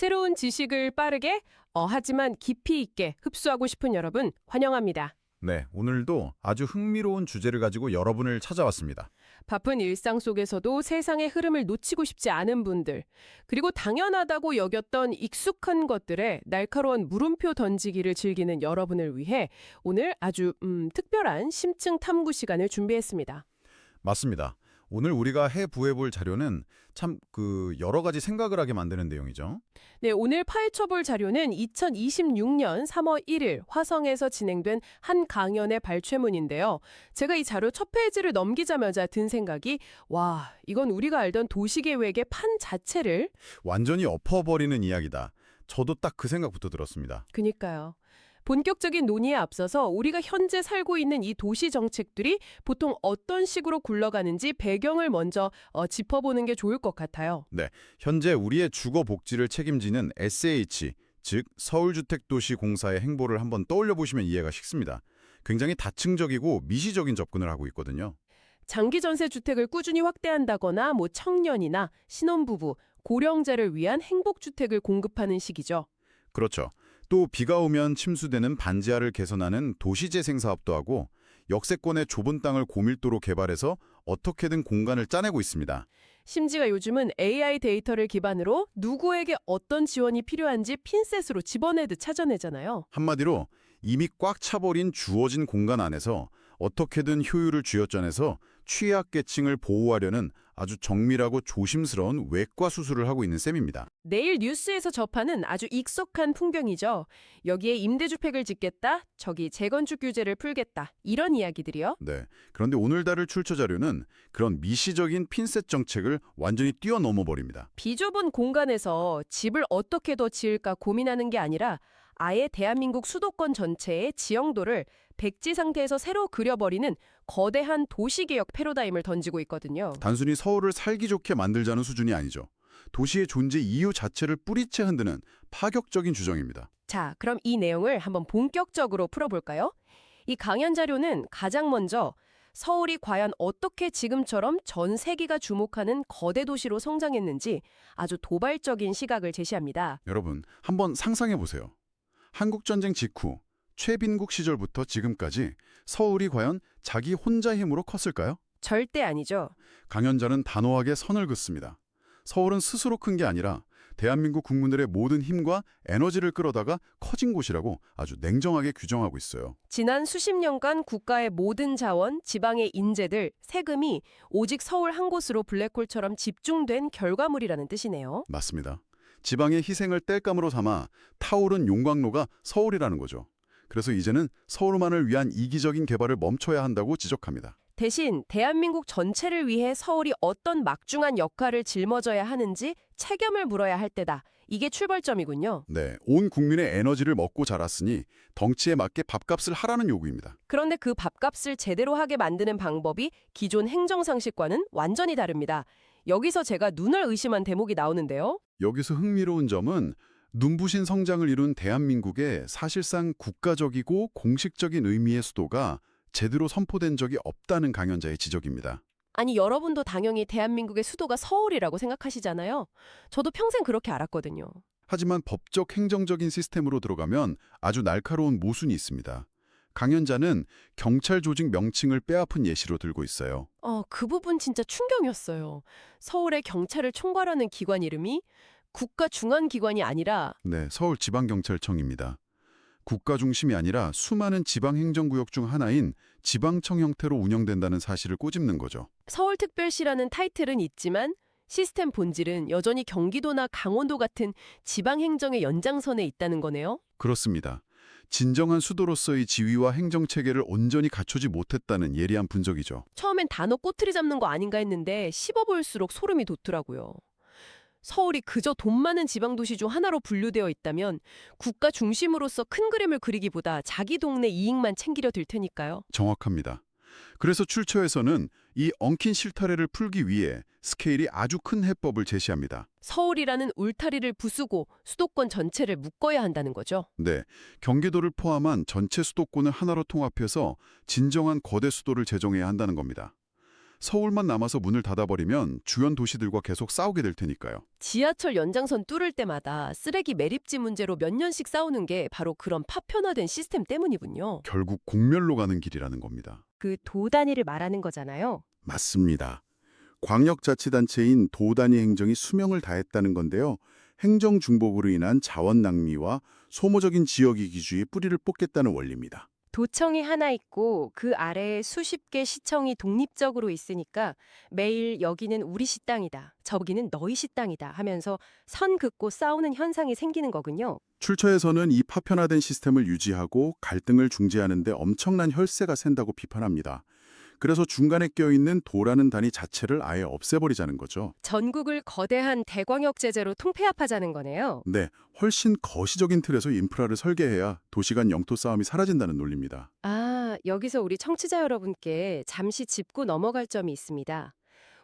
새로운 지식을 빠르게, 하지만 깊이 있게 흡수하고 싶은 여러분 환영합니다. 네, 오늘도 아주 흥미로운 주제를 가지고 여러분을 찾아왔습니다. 바쁜 일상 속에서도 세상의 흐름을 놓치고 싶지 않은 분들, 그리고 당연하다고 여겼던 익숙한 것들에 날카로운 물음표 던지기를 즐기는 여러분을 위해 오늘 아주 특별한 심층 탐구 시간을 준비했습니다. 맞습니다. 오늘 우리가 해부해볼 자료는 참 여러 가지 생각을 하게 만드는 내용이죠. 네, 오늘 파헤쳐볼 자료는 2026년 3월 1일 화성에서 진행된 한 강연의 발췌문인데요. 제가 이 자료 첫 페이지를 넘기자마자 든 생각이 와, 이건 우리가 알던 도시계획의 판 자체를 완전히 엎어버리는 이야기다. 저도 딱 그 생각부터 들었습니다. 그니까요. 본격적인 논의에 앞서서 우리가 현재 살고 있는 이 도시 정책들이 보통 어떤 식으로 굴러가는지 배경을 먼저 짚어보는 게 좋을 것 같아요. 네, 현재 우리의 주거 복지를 책임지는 SH, 즉 서울주택도시공사의 행보를 한번 떠올려 보시면 이해가 쉽습니다. 굉장히 다층적이고 미시적인 접근을 하고 있거든요. 장기 전세 주택을 꾸준히 확대한다거나 청년이나 신혼부부, 고령자를 위한 행복주택을 공급하는 식이죠. 그렇죠. 또 비가 오면 침수되는 반지하를 개선하는 도시재생 사업도 하고 역세권의 좁은 땅을 고밀도로 개발해서 어떻게든 공간을 짜내고 있습니다. 심지어 요즘은 AI 데이터를 기반으로 누구에게 어떤 지원이 필요한지 핀셋으로 집어내듯 찾아내잖아요. 한마디로 이미 꽉 차버린 주어진 공간 안에서 어떻게든 효율을 쥐어짜내서 취약계층을 보호하려는 아주 정밀하고 조심스러운 외과 수술을 하고 있는 셈입니다. 내일 뉴스에서 접하는 아주 익숙한 풍경이죠. 여기에 임대주택을 짓겠다, 저기 재건축 규제를 풀겠다, 이런 이야기들이요. 네. 그런데 오늘 다룰 출처 자료는 그런 미시적인 핀셋 정책을 완전히 뛰어넘어 버립니다. 비좁은 공간에서 집을 어떻게 더 지을까 고민하는 게 아니라 아예 대한민국 수도권 전체의 지형도를 백지 상태에서 새로 그려버리는 거대한 도시개혁 패러다임을 던지고 있거든요. 단순히 서울을 살기 좋게 만들자는 수준이 아니죠. 도시의 존재 이유 자체를 뿌리채 흔드는 파격적인 주장입니다. 자, 그럼 이 내용을 한번 본격적으로 풀어볼까요? 이 강연 자료는 가장 먼저 서울이 과연 어떻게 지금처럼 전 세계가 주목하는 거대 도시로 성장했는지 아주 도발적인 시각을 제시합니다. 여러분, 한번 상상해 보세요. 한국전쟁 직후 최빈국 시절부터 지금까지 서울이 과연 자기 혼자 힘으로 컸을까요? 절대 아니죠. 강연자는 단호하게 선을 긋습니다. 서울은 스스로 큰 게 아니라 대한민국 국민들의 모든 힘과 에너지를 끌어다가 커진 곳이라고 아주 냉정하게 규정하고 있어요. 지난 수십 년간 국가의 모든 자원, 지방의 인재들, 세금이 오직 서울 한 곳으로 블랙홀처럼 집중된 결과물이라는 뜻이네요. 맞습니다. 지방의 희생을 땔감으로 삼아 타오른 용광로가 서울이라는 거죠. 그래서 이제는 서울만을 위한 이기적인 개발을 멈춰야 한다고 지적합니다. 대신 대한민국 전체를 위해 서울이 어떤 막중한 역할을 짊어져야 하는지 책임을 물어야 할 때다. 이게 출발점이군요. 네, 온 국민의 에너지를 먹고 자랐으니 덩치에 맞게 밥값을 하라는 요구입니다. 그런데 그 밥값을 제대로 하게 만드는 방법이 기존 행정상식과는 완전히 다릅니다. 여기서 제가 눈을 의심한 대목이 나오는데요. 여기서 흥미로운 점은 눈부신 성장을 이룬 대한민국의 사실상 국가적이고 공식적인 의미의 수도가 제대로 선포된 적이 없다는 강연자의 지적입니다. 아니, 여러분도 당연히 대한민국의 수도가 서울이라고 생각하시잖아요. 저도 평생 그렇게 알았거든요. 하지만 법적 행정적인 시스템으로 들어가면 아주 날카로운 모순이 있습니다. 강연자는 경찰 조직 명칭을 빼앗은 예시로 들고 있어요. 그 부분 진짜 충격이었어요. 서울의 경찰을 총괄하는 기관 이름이 국가 중앙 기관이 아니라 네, 서울지방경찰청입니다. 국가 중심이 아니라 수많은 지방행정구역 중 하나인 지방청 형태로 운영된다는 사실을 꼬집는 거죠. 서울특별시라는 타이틀은 있지만 시스템 본질은 여전히 경기도나 강원도 같은 지방행정의 연장선에 있다는 거네요. 그렇습니다. 진정한 수도로서의 지위와 행정체계를 온전히 갖추지 못했다는 예리한 분석이죠. 처음엔 단어 꼬투리 잡는 거 아닌가 했는데 씹어볼수록 소름이 돋더라고요. 서울이 그저 돈 많은 지방도시 중 하나로 분류되어 있다면 국가 중심으로서 큰 그림을 그리기보다 자기 동네 이익만 챙기려 들 테니까요. 정확합니다. 그래서 출처에서는 이 엉킨 실타래를 풀기 위해 스케일이 아주 큰 해법을 제시합니다. 서울이라는 울타리를 부수고 수도권 전체를 묶어야 한다는 거죠. 네, 경기도를 포함한 전체 수도권을 하나로 통합해서 진정한 거대 수도를 제정해야 한다는 겁니다. 서울만 남아서 문을 닫아버리면 주변 도시들과 계속 싸우게 될 테니까요. 지하철 연장선 뚫을 때마다 쓰레기 매립지 문제로 몇 년씩 싸우는 게 바로 그런 파편화된 시스템 때문이군요. 결국 공멸로 가는 길이라는 겁니다. 그 도 단위를 말하는 거잖아요. 맞습니다. 광역자치단체인 도단위 행정이 수명을 다했다는 건데요. 행정 중복으로 인한 자원 낭비와 소모적인 지역 이기주의의 뿌리를 뽑겠다는 원리입니다. 도청이 하나 있고 그 아래에 수십 개 시청이 독립적으로 있으니까 매일 여기는 우리 시 땅이다, 저기는 너희 시 땅이다 하면서 선 긋고 싸우는 현상이 생기는 거군요. 출처에서는 이 파편화된 시스템을 유지하고 갈등을 중재하는 데 엄청난 혈세가 샌다고 비판합니다. 그래서 중간에 껴있는 도라는 단위 자체를 아예 없애버리자는 거죠. 전국을 거대한 대광역 제재로 통폐합하자는 거네요. 네, 훨씬 거시적인 틀에서 인프라를 설계해야 도시 간 영토 싸움이 사라진다는 논리입니다. 아, 여기서 우리 청취자 여러분께 잠시 짚고 넘어갈 점이 있습니다.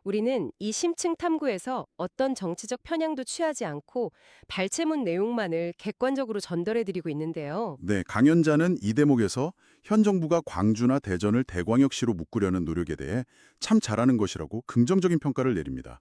우리는 이 심층 탐구에서 어떤 정치적 편향도 취하지 않고 발췌문 내용만을 객관적으로 전달해드리고 있는데요. 네, 강연자는 이 대목에서 현 정부가 광주나 대전을 대광역시로 묶으려는 노력에 대해 참 잘하는 것이라고 긍정적인 평가를 내립니다.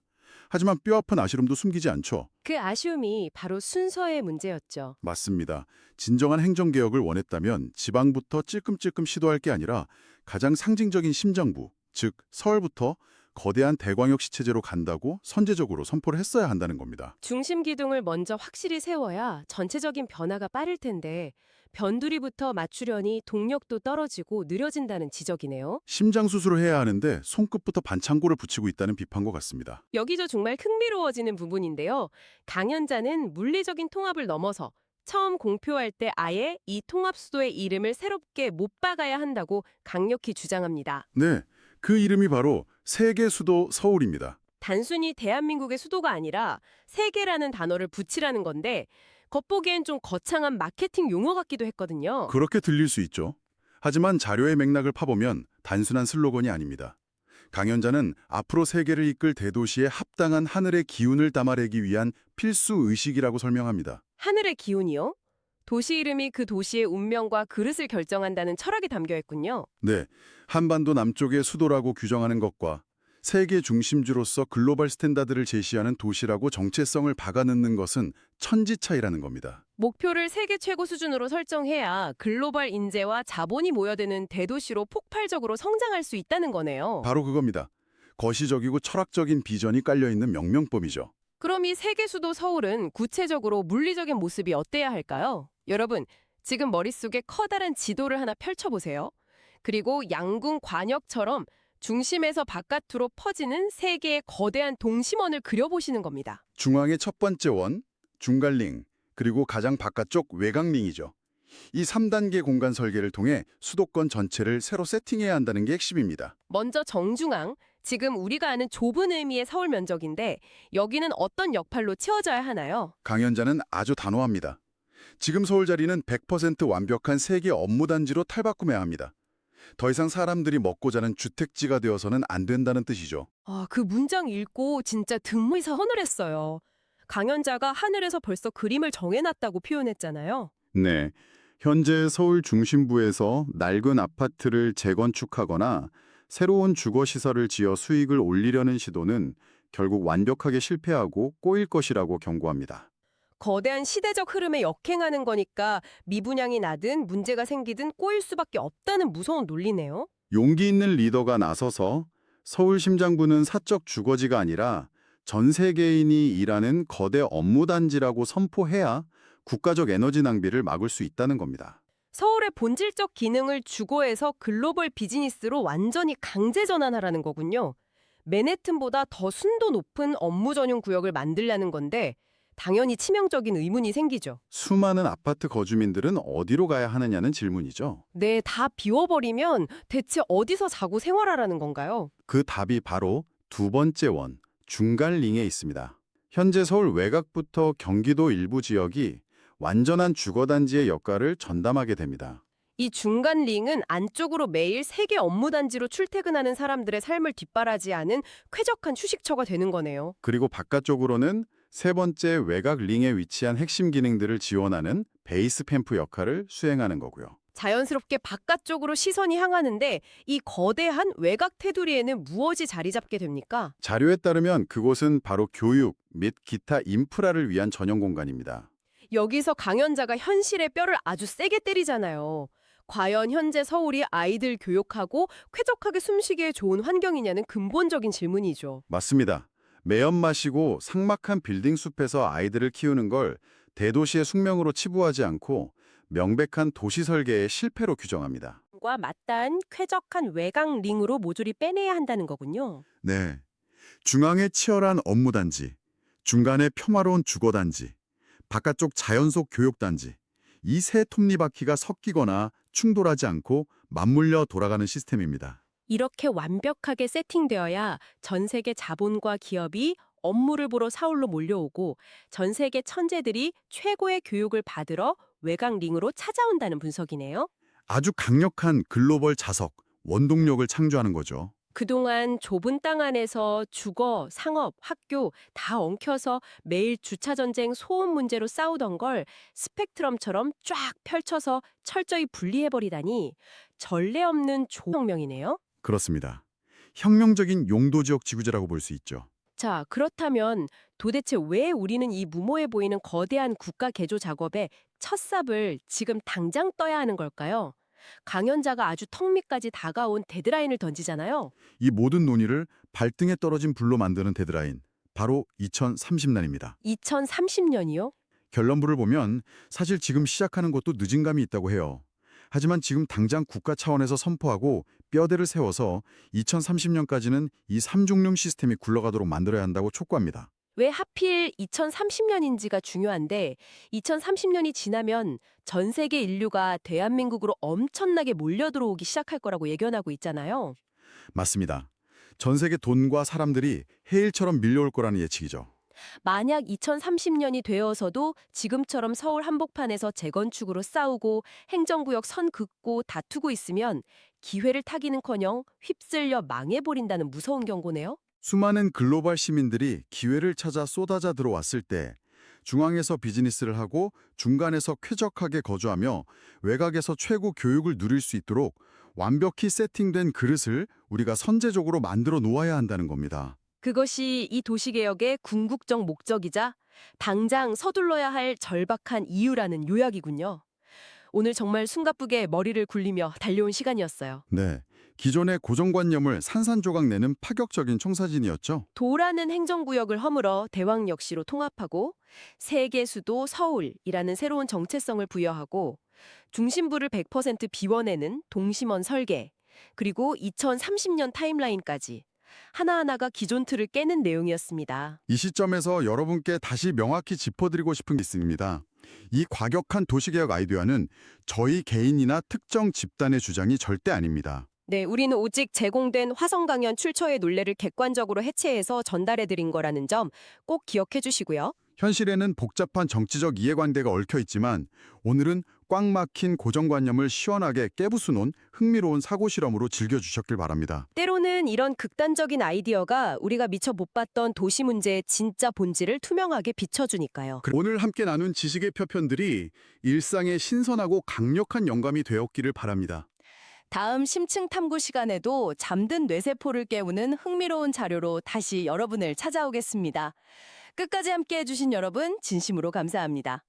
하지만 뼈아픈 아쉬움도 숨기지 않죠. 그 아쉬움이 바로 순서의 문제였죠. 맞습니다. 진정한 행정개혁을 원했다면 지방부터 찔끔찔끔 시도할 게 아니라 가장 상징적인 심장부, 즉 서울부터 거대한 대광역시 체제로 간다고 선제적으로 선포를 했어야 한다는 겁니다. 중심 기둥을 먼저 확실히 세워야 전체적인 변화가 빠를 텐데 변두리부터 맞추려니 동력도 떨어지고 느려진다는 지적이네요. 심장 수술을 해야 하는데 손끝부터 반창고를 붙이고 있다는 비판과 같습니다. 여기서 정말 흥미로워지는 부분인데요. 강연자는 물리적인 통합을 넘어서 처음 공표할 때 아예 이 통합 수도의 이름을 새롭게 못 박아야 한다고 강력히 주장합니다. 네, 그 이름이 바로 세계 수도 서울입니다. 단순히 대한민국의 수도가 아니라 세계라는 단어를 붙이라는 건데 겉보기엔 좀 거창한 마케팅 용어 같기도 했거든요. 그렇게 들릴 수 있죠. 하지만 자료의 맥락을 파보면 단순한 슬로건이 아닙니다. 강연자는 앞으로 세계를 이끌 대도시에 합당한 하늘의 기운을 담아내기 위한 필수 의식이라고 설명합니다. 하늘의 기운이요? 도시 이름이 그 도시의 운명과 그릇을 결정한다는 철학이 담겨 있군요. 네, 한반도 남쪽의 수도라고 규정하는 것과 세계 중심지로서 글로벌 스탠다드를 제시하는 도시라고 정체성을 박아넣는 것은 천지 차이라는 겁니다. 목표를 세계 최고 수준으로 설정해야 글로벌 인재와 자본이 모여드는 대도시로 폭발적으로 성장할 수 있다는 거네요. 바로 그겁니다. 거시적이고 철학적인 비전이 깔려있는 명명법이죠. 그럼 이 세계 수도 서울은 구체적으로 물리적인 모습이 어때야 할까요? 여러분, 지금 머릿속에 커다란 지도를 하나 펼쳐보세요. 그리고 양궁 관역처럼 중심에서 바깥으로 퍼지는 세 개의 거대한 동심원을 그려보시는 겁니다. 중앙의 첫 번째 원, 중간링, 그리고 가장 바깥쪽 외곽링이죠. 이 3단계 공간 설계를 통해 수도권 전체를 새로 세팅해야 한다는 게 핵심입니다. 먼저 정중앙, 지금 우리가 아는 좁은 의미의 서울 면적인데 여기는 어떤 역할로 채워져야 하나요? 강연자는 아주 단호합니다. 지금 서울 자리는 100% 완벽한 세계 업무단지로 탈바꿈해야 합니다. 더 이상 사람들이 먹고 자는 주택지가 되어서는 안 된다는 뜻이죠. 그 문장 읽고 진짜 등무에서 허늘했어요. 강연자가 하늘에서 벌써 그림을 정해놨다고 표현했잖아요. 네, 현재 서울 중심부에서 낡은 아파트를 재건축하거나 새로운 주거시설을 지어 수익을 올리려는 시도는 결국 완벽하게 실패하고 꼬일 것이라고 경고합니다. 거대한 시대적 흐름에 역행하는 거니까 미분양이 나든 문제가 생기든 꼬일 수밖에 없다는 무서운 논리네요. 용기 있는 리더가 나서서 서울 심장부는 사적 주거지가 아니라 전 세계인이 일하는 거대 업무단지라고 선포해야 국가적 에너지 낭비를 막을 수 있다는 겁니다. 서울의 본질적 기능을 주거에서 글로벌 비즈니스로 완전히 강제 전환하라는 거군요. 맨해튼보다 더 순도 높은 업무 전용 구역을 만들려는 건데 당연히 치명적인 의문이 생기죠. 수많은 아파트 거주민들은 어디로 가야 하느냐는 질문이죠. 네, 다 비워버리면 대체 어디서 자고 생활하라는 건가요? 그 답이 바로 두 번째 원, 중간링에 있습니다. 현재 서울 외곽부터 경기도 일부 지역이 완전한 주거단지의 역할을 전담하게 됩니다. 이 중간 링은 안쪽으로 매일 세계 업무단지로 출퇴근하는 사람들의 삶을 뒷바라지하는 쾌적한 휴식처가 되는 거네요. 그리고 바깥쪽으로는 세 번째 외곽 링에 위치한 핵심 기능들을 지원하는 베이스 캠프 역할을 수행하는 거고요. 자연스럽게 바깥쪽으로 시선이 향하는데 이 거대한 외곽 테두리에는 무엇이 자리 잡게 됩니까? 자료에 따르면 그곳은 바로 교육 및 기타 인프라를 위한 전용 공간입니다. 여기서 강연자가 현실의 뼈를 아주 세게 때리잖아요. 과연 현재 서울이 아이들 교육하고 쾌적하게 숨쉬기에 좋은 환경이냐는 근본적인 질문이죠. 맞습니다. 매연 마시고 삭막한 빌딩 숲에서 아이들을 키우는 걸 대도시의 숙명으로 치부하지 않고 명백한 도시 설계의 실패로 규정합니다. 과 맞닿은 쾌적한 외곽 링으로 모조리 빼내야 한다는 거군요. 네. 중앙에 치열한 업무단지, 중간에 평화로운 주거단지, 바깥쪽 자연 속 교육단지, 이 세 톱니바퀴가 섞이거나 충돌하지 않고 맞물려 돌아가는 시스템입니다. 이렇게 완벽하게 세팅되어야 전 세계 자본과 기업이 업무를 보러 서울로 몰려오고 전 세계 천재들이 최고의 교육을 받으러 외곽 링으로 찾아온다는 분석이네요. 아주 강력한 글로벌 자석, 원동력을 창조하는 거죠. 그동안 좁은 땅 안에서 주거, 상업, 학교 다 엉켜서 매일 주차전쟁 소음 문제로 싸우던 걸 스펙트럼처럼 쫙 펼쳐서 철저히 분리해버리다니 전례 없는 조혁명이네요. 그렇습니다. 혁명적인 용도지역 지구제라고 볼 수 있죠. 자, 그렇다면 도대체 왜 우리는 이 무모해 보이는 거대한 국가 개조 작업에 첫 삽을 지금 당장 떠야 하는 걸까요? 강연자가 아주 턱 밑까지 다가온 데드라인을 던지잖아요. 이 모든 논의를 발등에 떨어진 불로 만드는 데드라인, 바로 2030년입니다. 2030년이요? 결론부를 보면 사실 지금 시작하는 것도 늦은 감이 있다고 해요. 하지만 지금 당장 국가 차원에서 선포하고 뼈대를 세워서 2030년까지는 이 삼중릉 시스템이 굴러가도록 만들어야 한다고 촉구합니다. 왜 하필 2030년인지가 중요한데 2030년이 지나면 전 세계 인류가 대한민국으로 엄청나게 몰려들어오기 시작할 거라고 예견하고 있잖아요. 맞습니다. 전 세계 돈과 사람들이 해일처럼 밀려올 거라는 예측이죠. 만약 2030년이 되어서도 지금처럼 서울 한복판에서 재건축으로 싸우고 행정구역 선 긋고 다투고 있으면 기회를 타기는커녕 휩쓸려 망해버린다는 무서운 경고네요. 수많은 글로벌 시민들이 기회를 찾아 쏟아져 들어왔을 때 중앙에서 비즈니스를 하고 중간에서 쾌적하게 거주하며 외곽에서 최고 교육을 누릴 수 있도록 완벽히 세팅된 그릇을 우리가 선제적으로 만들어 놓아야 한다는 겁니다. 그것이 이 도시개혁의 궁극적 목적이자 당장 서둘러야 할 절박한 이유라는 요약이군요. 오늘 정말 숨가쁘게 머리를 굴리며 달려온 시간이었어요. 네, 기존의 고정관념을 산산조각 내는 파격적인 청사진이었죠. 도라는 행정구역을 허물어 대왕역시로 통합하고 세계 수도 서울이라는 새로운 정체성을 부여하고 중심부를 100% 비워내는 동심원 설계, 그리고 2030년 타임라인까지 하나하나가 기존 틀을 깨는 내용이었습니다. 이 시점에서 여러분께 다시 명확히 짚어드리고 싶은 게 있습니다. 이 과격한 도시개혁 아이디어는 저희 개인이나 특정 집단의 주장이 절대 아닙니다. 네, 우리는 오직 제공된 화성 강연 출처의 논례를 객관적으로 해체해서 전달해드린 거라는 점 꼭 기억해 주시고요. 현실에는 복잡한 정치적 이해관계가 얽혀 있지만 오늘은 꽉 막힌 고정관념을 시원하게 깨부수놓은 흥미로운 사고 실험으로 즐겨주셨길 바랍니다. 때로는 이런 극단적인 아이디어가 우리가 미처 못 봤던 도시 문제의 진짜 본질을 투명하게 비춰주니까요. 오늘 함께 나눈 지식의 표편들이 일상의 신선하고 강력한 영감이 되었기를 바랍니다. 다음 심층 탐구 시간에도 잠든 뇌세포를 깨우는 흥미로운 자료로 다시 여러분을 찾아오겠습니다. 끝까지 함께 해주신 여러분 진심으로 감사합니다.